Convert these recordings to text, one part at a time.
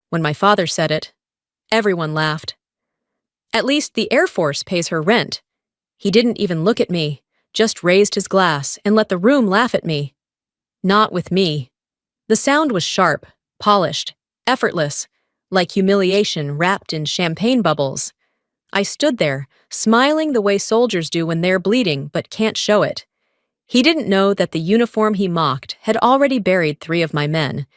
When my father said it, everyone laughed. At least the Air Force pays her rent. He didn't even look at me, just raised his glass and let the room laugh at me. Not with me. The sound was sharp, polished, effortless, like humiliation wrapped in champagne bubbles. I stood there, smiling the way soldiers do when they're bleeding but can't show it. He didn't know that the uniform he mocked had already buried 3 of my men.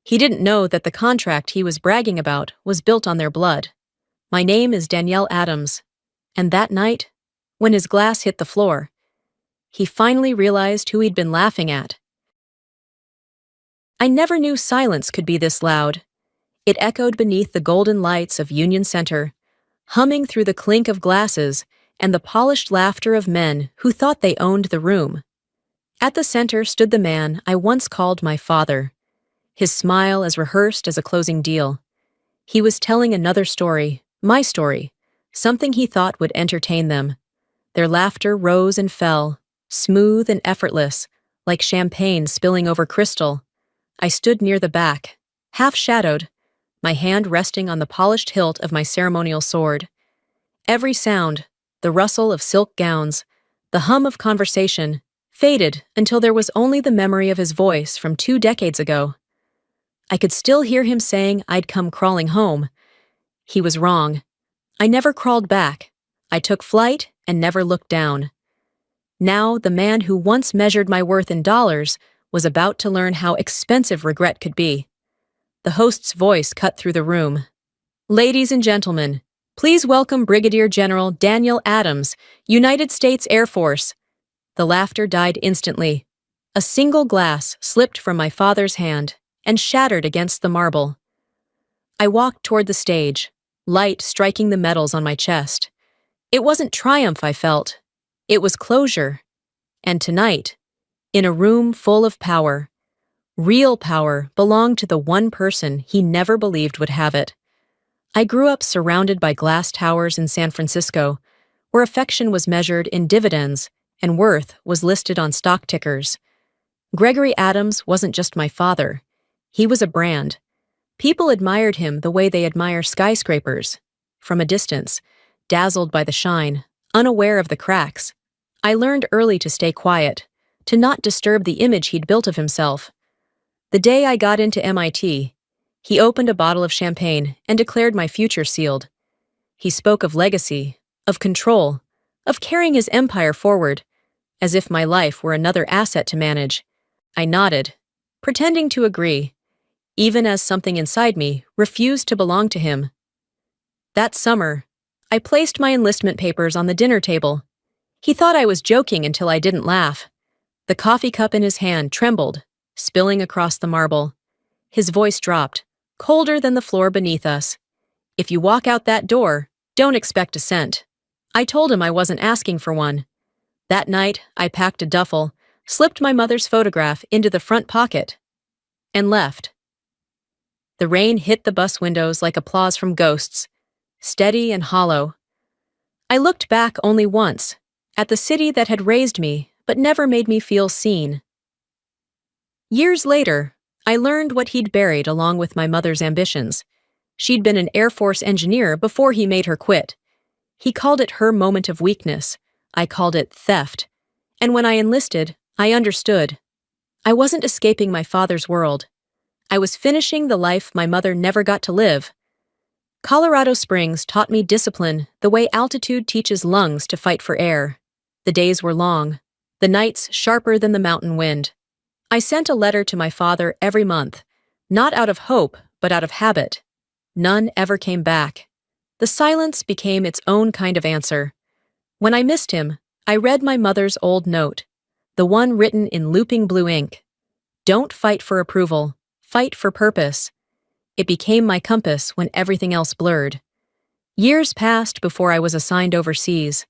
He didn't know that the contract he was bragging about was built on their blood. My name is Danielle Adams. And that night, when his glass hit the floor, he finally realized who he'd been laughing at. I never knew silence could be this loud. It echoed beneath the golden lights of Union Center, humming through the clink of glasses and the polished laughter of men who thought they owned the room. At the center stood the man I once called my father, his smile as rehearsed as a closing deal. He was telling another story, my story, something he thought would entertain them. Their laughter rose and fell, smooth and effortless, like champagne spilling over crystal. I stood near the back, half-shadowed, my hand resting on the polished hilt of my ceremonial sword. Every sound, the rustle of silk gowns, the hum of conversation, faded until there was only the memory of his voice from 2 decades ago. I could still hear him saying I'd come crawling home. He was wrong. I never crawled back. I took flight and never looked down. Now, the man who once measured my worth in dollars was about to learn how expensive regret could be. The host's voice cut through the room. "Ladies and gentlemen, please welcome Brigadier General Daniel Adams, United States Air Force." The laughter died instantly. A single glass slipped from my father's hand and shattered against the marble. I walked toward the stage, light striking the metals on my chest. It wasn't triumph I felt. It was closure. And tonight, in a room full of power, real power belonged to the one person he never believed would have it. I grew up surrounded by glass towers in San Francisco, where affection was measured in dividends and worth was listed on stock tickers. Gregory Adams wasn't just my father. He was a brand. People admired him the way they admire skyscrapers, from a distance, dazzled by the shine, unaware of the cracks. I learned early to stay quiet, to not disturb the image he'd built of himself. The day I got into MIT, he opened a bottle of champagne and declared my future sealed. He spoke of legacy, of control, of carrying his empire forward, as if my life were another asset to manage. I nodded, pretending to agree, even as something inside me refused to belong to him. That summer, I placed my enlistment papers on the dinner table. He thought I was joking until I didn't laugh. The coffee cup in his hand trembled, spilling across the marble. His voice dropped, colder than the floor beneath us. "If you walk out that door, don't expect a cent." I told him I wasn't asking for one. That night, I packed a duffel, slipped my mother's photograph into the front pocket, and left. The rain hit the bus windows like applause from ghosts, steady and hollow. I looked back only once, at the city that had raised me but never made me feel seen. Years later, I learned what he'd buried along with my mother's ambitions. She'd been an Air Force engineer before he made her quit. He called it her moment of weakness. I called it theft. And when I enlisted, I understood. I wasn't escaping my father's world. I was finishing the life my mother never got to live. Colorado Springs taught me discipline the way altitude teaches lungs to fight for air. The days were long, the nights sharper than the mountain wind. I sent a letter to my father every month, not out of hope, but out of habit. None ever came back. The silence became its own kind of answer. When I missed him, I read my mother's old note, the one written in looping blue ink. "Don't fight for approval, fight for purpose." It became my compass when everything else blurred. Years passed before I was assigned overseas.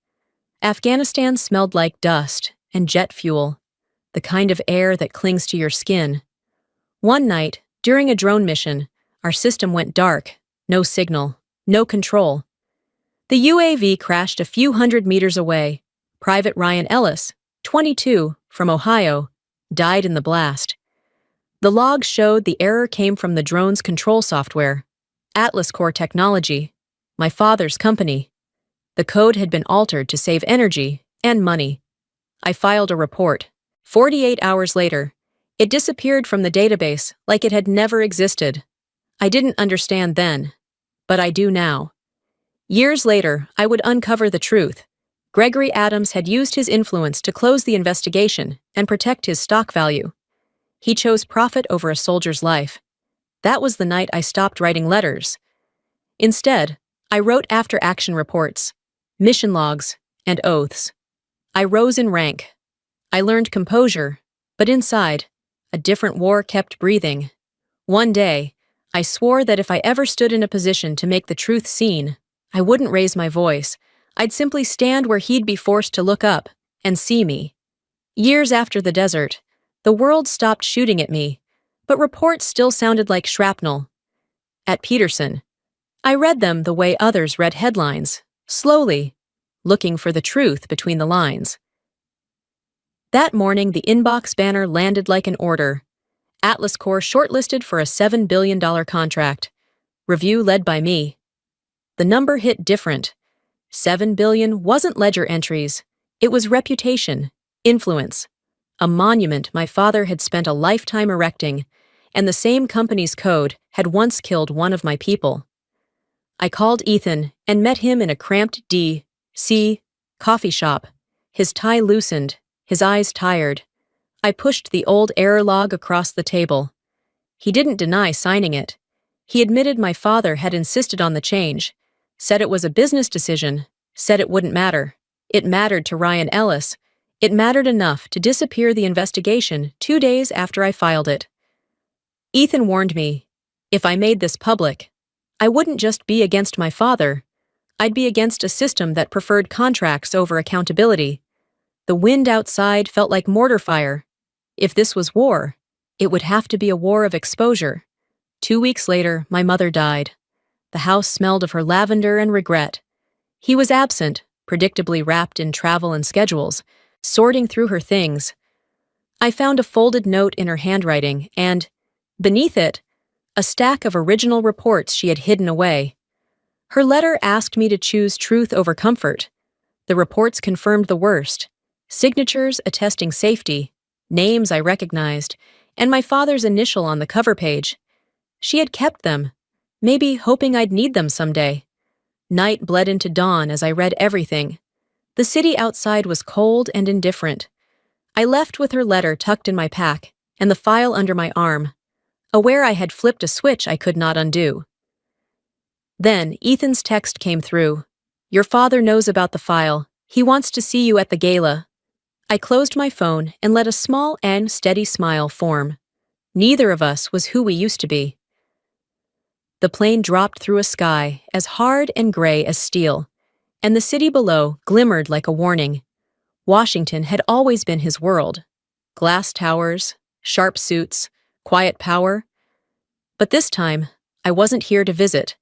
Afghanistan smelled like dust and jet fuel, the kind of air that clings to your skin. One night, during a drone mission, our system went dark, no signal, no control. The UAV crashed a few hundred meters away. Private Ryan Ellis, 22, from Ohio, died in the blast. The logs showed the error came from the drone's control software. Atlas Core Technology, my father's company. The code had been altered to save energy and money. I filed a report. 48 hours later, it disappeared from the database like it had never existed. I didn't understand then, but I do now. Years later, I would uncover the truth. Gregory Adams had used his influence to close the investigation and protect his stock value. He chose profit over a soldier's life. That was the night I stopped writing letters. Instead, I wrote after-action reports, mission logs, and oaths. I rose in rank. I learned composure, but inside, a different war kept breathing. One day, I swore that if I ever stood in a position to make the truth seen, I wouldn't raise my voice. I'd simply stand where he'd be forced to look up and see me. Years after the desert, the world stopped shooting at me, but reports still sounded like shrapnel. At Peterson, I read them the way others read headlines, slowly, looking for the truth between the lines. That morning, the inbox banner landed like an order. Atlas Core shortlisted for a $7 billion contract. Review led by me. The number hit different. $7 billion wasn't ledger entries. It was reputation, influence, a monument my father had spent a lifetime erecting, and the same company's code had once killed one of my people. I called Ethan and met him in a cramped D.C. coffee shop. His tie loosened, his eyes tired. I pushed the old error log across the table. He didn't deny signing it. He admitted my father had insisted on the change, said it was a business decision, said it wouldn't matter. It mattered to Ryan Ellis. It mattered enough to disappear the investigation 2 days after I filed it. Ethan warned me, if I made this public, I wouldn't just be against my father. I'd be against a system that preferred contracts over accountability. The wind outside felt like mortar fire. If this was war, it would have to be a war of exposure. 2 weeks later, my mother died. The house smelled of her lavender and regret. He was absent, predictably wrapped in travel and schedules, sorting through her things. I found a folded note in her handwriting and, beneath it, a stack of original reports she had hidden away. Her letter asked me to choose truth over comfort. The reports confirmed the worst. Signatures attesting safety, names I recognized, and my father's initial on the cover page. She had kept them, maybe hoping I'd need them someday. Night bled into dawn as I read everything. The city outside was cold and indifferent. I left with her letter tucked in my pack and the file under my arm, aware I had flipped a switch I could not undo. Then Ethan's text came through. Your father knows about the file. He wants to see you at the gala. I closed my phone and let a small and steady smile form. Neither of us was who we used to be. The plane dropped through a sky as hard and gray as steel, and the city below glimmered like a warning. Washington had always been his world. Glass towers, sharp suits, quiet power. But this time, I wasn't here to visit.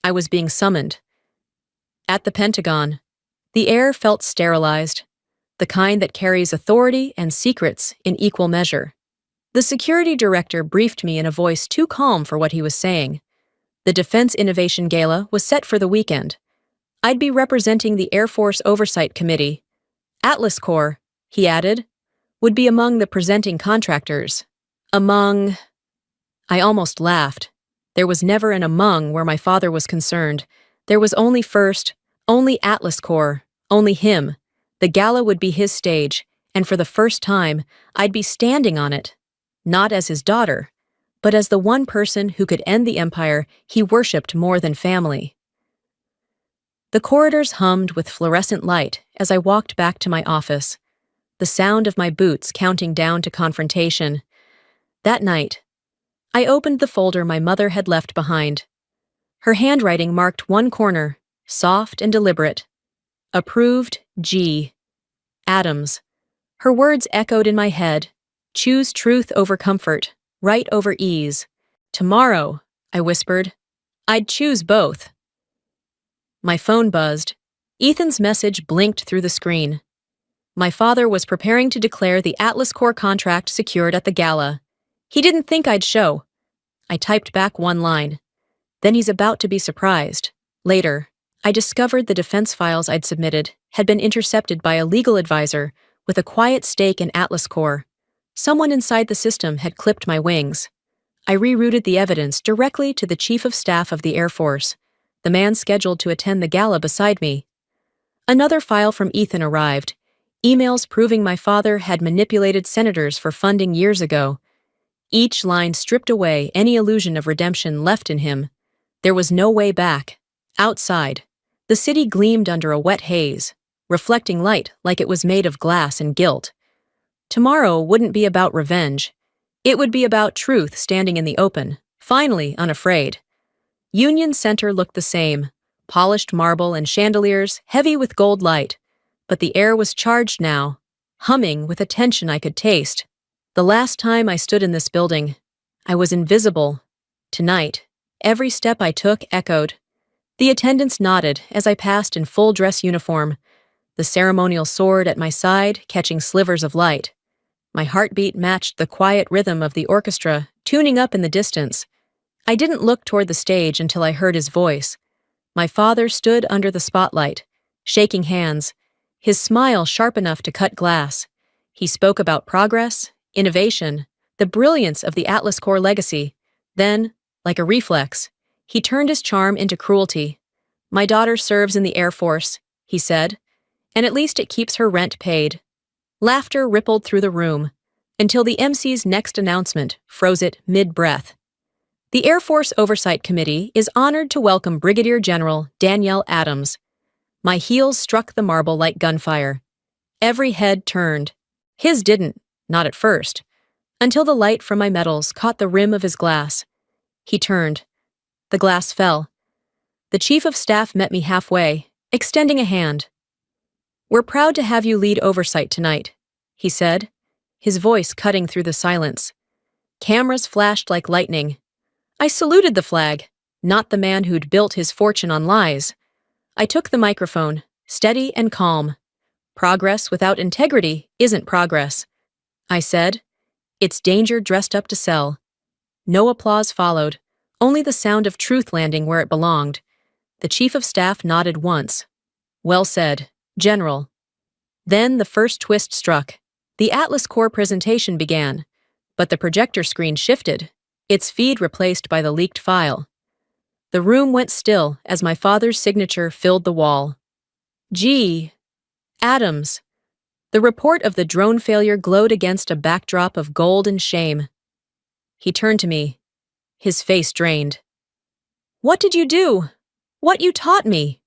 I was being summoned. At the Pentagon, the air felt sterilized, the kind that carries authority and secrets in equal measure. The security director briefed me in a voice too calm for what he was saying. The Defense Innovation Gala was set for the weekend. I'd be representing the Air Force Oversight Committee. Atlas Core, he added, would be among the presenting contractors. Among... I almost laughed. There was never an among where my father was concerned. There was only first, only Atlas Core, only him. The gala would be his stage, and for the first time, I'd be standing on it. Not as his daughter, but as the one person who could end the empire he worshipped more than family. The corridors hummed with fluorescent light as I walked back to my office, the sound of my boots counting down to confrontation. That night, I opened the folder my mother had left behind. Her handwriting marked one corner, soft and deliberate. Approved, G. Adams. Her words echoed in my head. Choose truth over comfort, right over ease. Tomorrow, I whispered, I'd choose both. My phone buzzed. Ethan's message blinked through the screen. My father was preparing to declare the Atlas Core contract secured at the gala. He didn't think I'd show. I typed back one line. Then he's about to be surprised. Later, I discovered the defense files I'd submitted had been intercepted by a legal advisor with a quiet stake in Atlas Corps. Someone inside the system had clipped my wings. I rerouted the evidence directly to the Chief of Staff of the Air Force, the man scheduled to attend the gala beside me. Another file from Ethan arrived, emails proving my father had manipulated senators for funding years ago. Each line stripped away any illusion of redemption left in him. There was no way back. Outside, the city gleamed under a wet haze, reflecting light like it was made of glass and guilt. Tomorrow wouldn't be about revenge. It would be about truth standing in the open, finally unafraid. Union Center looked the same, polished marble and chandeliers heavy with gold light, but the air was charged now, humming with a tension I could taste. The last time I stood in this building, I was invisible. Tonight, every step I took echoed. The attendants nodded as I passed in full dress uniform, the ceremonial sword at my side catching slivers of light. My heartbeat matched the quiet rhythm of the orchestra, tuning up in the distance. I didn't look toward the stage until I heard his voice. My father stood under the spotlight, shaking hands, his smile sharp enough to cut glass. He spoke about progress, innovation, the brilliance of the Atlas Corps legacy. Then, like a reflex, he turned his charm into cruelty. "My daughter serves in the Air Force," he said, "and at least it keeps her rent paid." Laughter rippled through the room, until the MC's next announcement froze it mid-breath. The Air Force Oversight Committee is honored to welcome Brigadier General Danielle Adams. My heels struck the marble like gunfire. Every head turned. His didn't, not at first, until the light from my medals caught the rim of his glass. He turned. The glass fell. The Chief of Staff met me halfway, extending a hand. "We're proud to have you lead oversight tonight," he said, his voice cutting through the silence. Cameras flashed like lightning. I saluted the flag, not the man who'd built his fortune on lies. I took the microphone, steady and calm. "Progress without integrity isn't progress," I said. "It's danger dressed up to sell." No applause followed, only the sound of truth landing where it belonged. The Chief of Staff nodded once. "Well said, General." Then the first twist struck. The Atlas Corps presentation began, but the projector screen shifted, its feed replaced by the leaked file. The room went still as my father's signature filled the wall. G. Adams. The report of the drone failure glowed against a backdrop of gold and shame. He turned to me, his face drained. "What did you do? What you taught me?"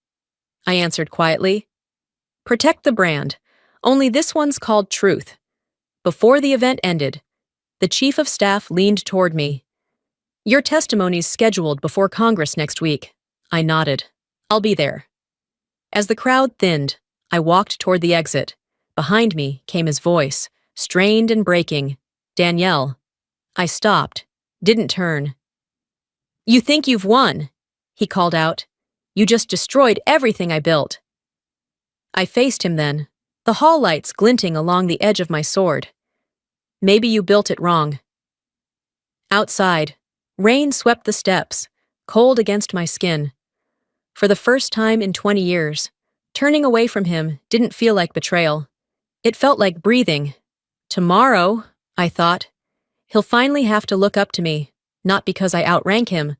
I answered quietly. "Protect the brand. Only this one's called truth." Before the event ended, the Chief of Staff leaned toward me. "Your testimony's scheduled before Congress next week." I nodded. "I'll be there." As the crowd thinned, I walked toward the exit. Behind me came his voice, strained and breaking. "Danielle." I stopped, didn't turn. "You think you've won," he called out. "You just destroyed everything I built." I faced him then, the hall lights glinting along the edge of my sword. "Maybe you built it wrong." Outside, rain swept the steps, cold against my skin. For the first time in 20 years, turning away from him didn't feel like betrayal. It felt like breathing. Tomorrow, I thought, he'll finally have to look up to me, not because I outrank him,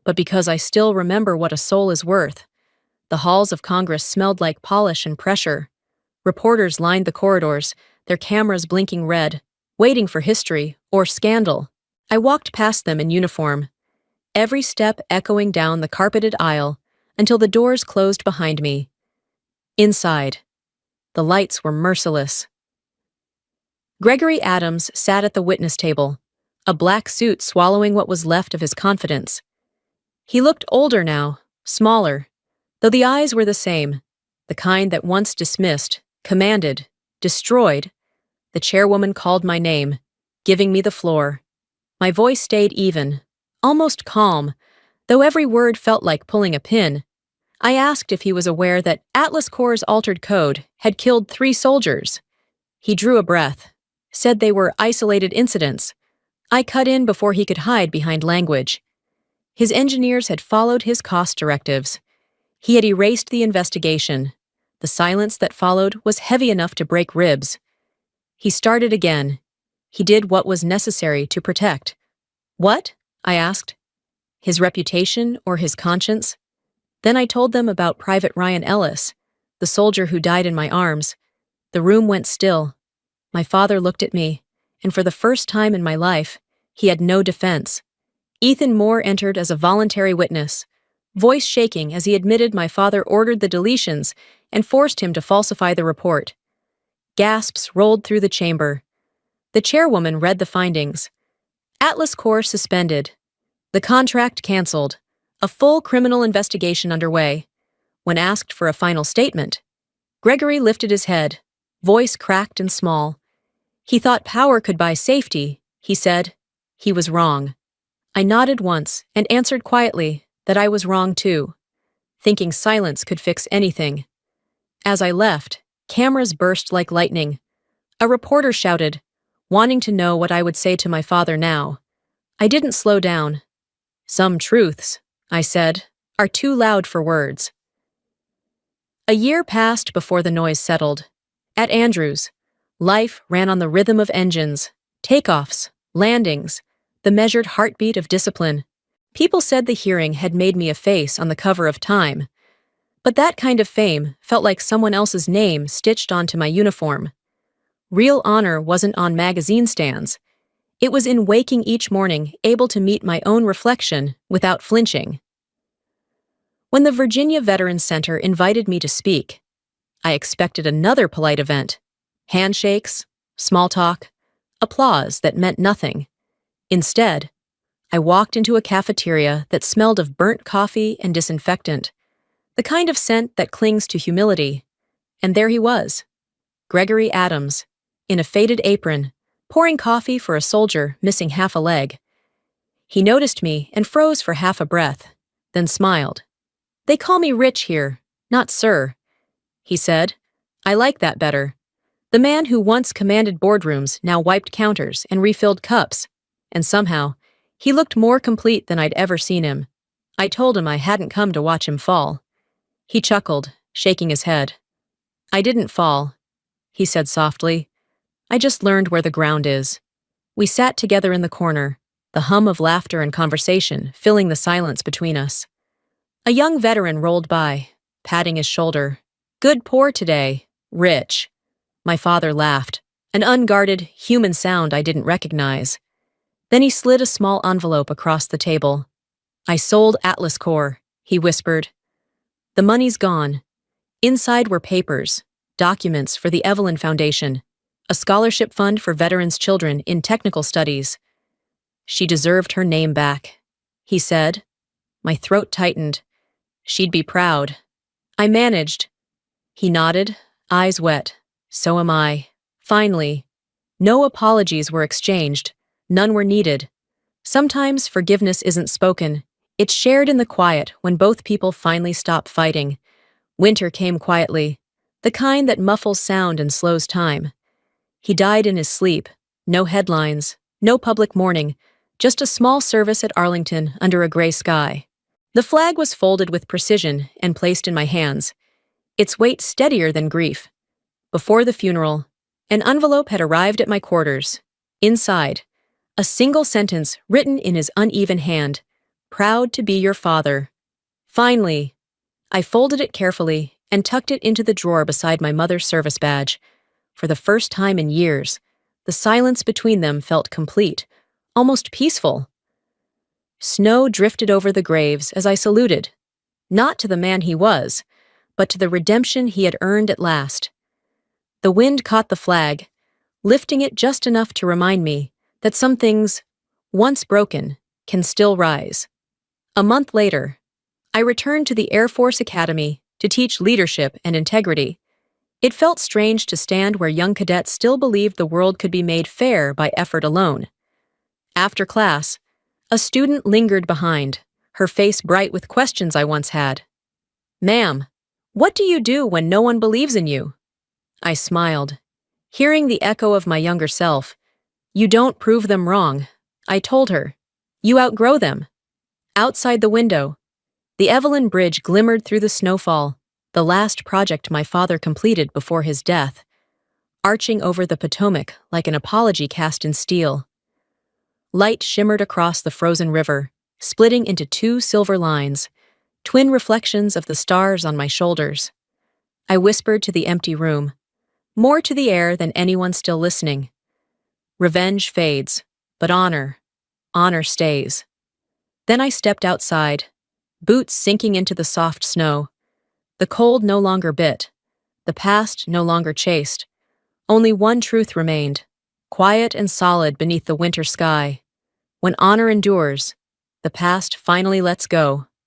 but because I still remember what a soul is worth. The halls of Congress smelled like polish and pressure. Reporters lined the corridors, their cameras blinking red, waiting for history or scandal. I walked past them in uniform, every step echoing down the carpeted aisle until the doors closed behind me. Inside, the lights were merciless. Gregory Adams sat at the witness table, a black suit swallowing what was left of his confidence. He looked older now, smaller, though the eyes were the same, the kind that once dismissed, commanded, destroyed. The chairwoman called my name, giving me the floor. My voice stayed even, almost calm, though every word felt like pulling a pin. I asked if he was aware that Atlas Corps' altered code had killed 3 soldiers. He drew a breath, said they were isolated incidents. I cut in before he could hide behind language. His engineers had followed his cost directives. He had erased the investigation. The silence that followed was heavy enough to break ribs. He started again. He did what was necessary to protect. What? I asked. His reputation or his conscience? Then I told them about Private Ryan Ellis, the soldier who died in my arms. The room went still. My father looked at me, and for the first time in my life, he had no defense. Ethan Moore entered as a voluntary witness, voice shaking as he admitted my father ordered the deletions and forced him to falsify the report. Gasps rolled through the chamber. The chairwoman read the findings. Atlas Corps suspended. The contract canceled. A full criminal investigation underway. When asked for a final statement, Gregory lifted his head, voice cracked and small. He thought power could buy safety, he said. He was wrong. I nodded once and answered quietly that I was wrong too, thinking silence could fix anything. As I left, cameras burst like lightning. A reporter shouted, wanting to know what I would say to my father now. I didn't slow down. Some truths, I said, are too loud for words. A year passed before the noise settled. At Andrews, life ran on the rhythm of engines, takeoffs, landings, the measured heartbeat of discipline. People said the hearing had made me a face on the cover of Time, but that kind of fame felt like someone else's name stitched onto my uniform. Real honor wasn't on magazine stands. It was in waking each morning able to meet my own reflection without flinching. When the Virginia Veterans Center invited me to speak, I expected another polite event. Handshakes, small talk, applause that meant nothing. Instead, I walked into a cafeteria that smelled of burnt coffee and disinfectant, the kind of scent that clings to humility. And there he was, Gregory Adams, in a faded apron, pouring coffee for a soldier missing half a leg. He noticed me and froze for half a breath, then smiled. They call me Rich here, not Sir, he said. I like that better. The man who once commanded boardrooms now wiped counters and refilled cups, and somehow, he looked more complete than I'd ever seen him. I told him I hadn't come to watch him fall. He chuckled, shaking his head. I didn't fall, he said softly. I just learned where the ground is. We sat together in the corner, the hum of laughter and conversation filling the silence between us. A young veteran rolled by, patting his shoulder. Good pour today, Rich. My father laughed, an unguarded, human sound I didn't recognize. Then he slid a small envelope across the table. I sold Atlas Corps, he whispered. The money's gone. Inside were papers, documents for the Evelyn Foundation, a scholarship fund for veterans' children in technical studies. She deserved her name back, he said. My throat tightened. She'd be proud. I managed. He nodded, eyes wet. So am I. Finally. No apologies were exchanged. None were needed. Sometimes forgiveness isn't spoken. It's shared in the quiet when both people finally stop fighting. Winter came quietly, the kind that muffles sound and slows time. He died in his sleep. No headlines, no public mourning, just a small service at Arlington under a gray sky. The flag was folded with precision and placed in my hands, its weight steadier than grief. Before the funeral, an envelope had arrived at my quarters. Inside, a single sentence written in his uneven hand, proud to be your father. Finally, I folded it carefully and tucked it into the drawer beside my mother's service badge. For the first time in years, the silence between them felt complete, almost peaceful. Snow drifted over the graves as I saluted, not to the man he was, but to the redemption he had earned at last. The wind caught the flag, lifting it just enough to remind me that some things, once broken, can still rise. A month later, I returned to the Air Force Academy to teach leadership and integrity. It felt strange to stand where young cadets still believed the world could be made fair by effort alone. After class, a student lingered behind, her face bright with questions I once had. Ma'am, what do you do when no one believes in you? I smiled, hearing the echo of my younger self. You don't prove them wrong, I told her. You outgrow them. Outside the window, the Evelyn Bridge glimmered through the snowfall, the last project my father completed before his death, arching over the Potomac like an apology cast in steel. Light shimmered across the frozen river, splitting into two silver lines, twin reflections of the stars on my shoulders. I whispered to the empty room, more to the air than anyone still listening. Revenge fades, but honor stays. Then I stepped outside, boots sinking into the soft snow. The cold no longer bit, the past no longer chased. Only one truth remained, quiet and solid beneath the winter sky. When honor endures, the past finally lets go.